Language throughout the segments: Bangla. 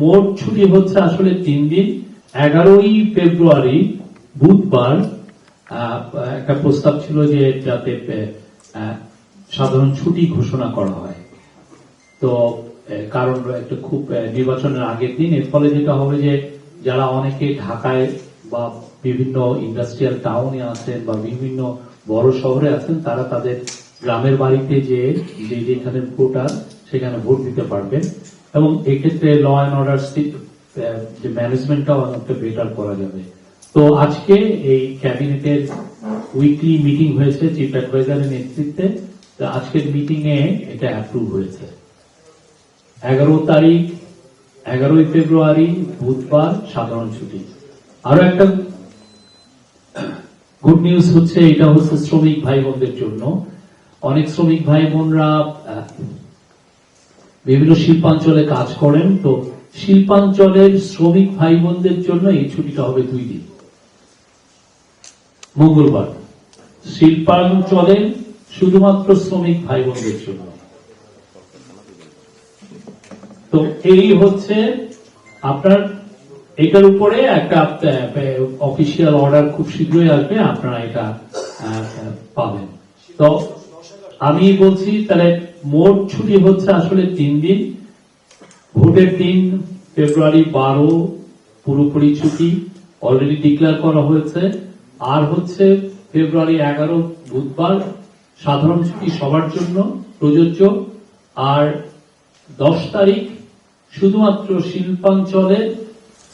মোট ছুটি হচ্ছে আসলে 3 দিন। 11ই ফেব্রুয়ারি বুধবার একটা প্রস্তাব ছিল যে যাতে সাধারণ ছুটি ঘোষণা করা হয়। তো কারণ একটা খুব নির্বাচনের আগের দিন, এর ফলে যেটা হবে যে যারা অনেকে ঢাকায় বা বিভিন্ন ইন্ডাস্ট্রিয়াল টাউনে আছেন বা বিভিন্ন বড় শহরে আছেন, তারা তাদের গ্রামের বাড়িতে যেখানে ভোটার সেখানে ভোট দিতে পারবেন এবং এক্ষেত্রে ল অ্যান্ড অর্ডার যে ম্যানেজমেন্টটাও অনেকটা বেটার করা যাবে। তো আজকে এই ক্যাবিনেটের উইকলি মিটিং হয়েছে চিফ অ্যাডভাইজারের নেতৃত্বে। আজকের মিটিং এ এটা অ্যাপ্রুভ হয়েছে। 11ই ফেব্রুয়ারি বুধবার সাধারণ ছুটি। আরো একটা গুড নিউজ হচ্ছে, এটা হচ্ছে শ্রমিক ভাই বোনদের জন্য। অনেক শ্রমিক ভাই বোনরা বিভিন্ন শিল্পাঞ্চলে কাজ করেন, তো শিল্পাঞ্চলের শ্রমিক ভাই বোনদের জন্য এই ছুটিটা হবে 2 দিন। মঙ্গলবার শিল্পাঞ্চলে শুধুমাত্র শ্রমিক ভাই বোনদের জন্য। তো এই হচ্ছে আপনার, এটার উপরে একটা অফিসিয়াল অর্ডার খুব শীঘ্রই আসবে, আপনারা এটা পাবেন। তো আমি বলছি তাহলে মোট ছুটি হচ্ছে আসলে 3 দিন। ভোটের দিন ফেব্রুয়ারি 12 পুরোপুরি ছুটি অলরেডি ডিক্লেয়ার করা হয়েছে, আর হচ্ছে ফেব্রুয়ারি 11 বুধবার সাধারণ ছুটি সবার জন্য প্রযোজ্য, আর 10 তারিখ শুধুমাত্র শিল্পাঞ্চলের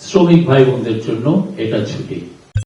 শ্রমিক ভাই বোনদের জন্য এটা ছুটি।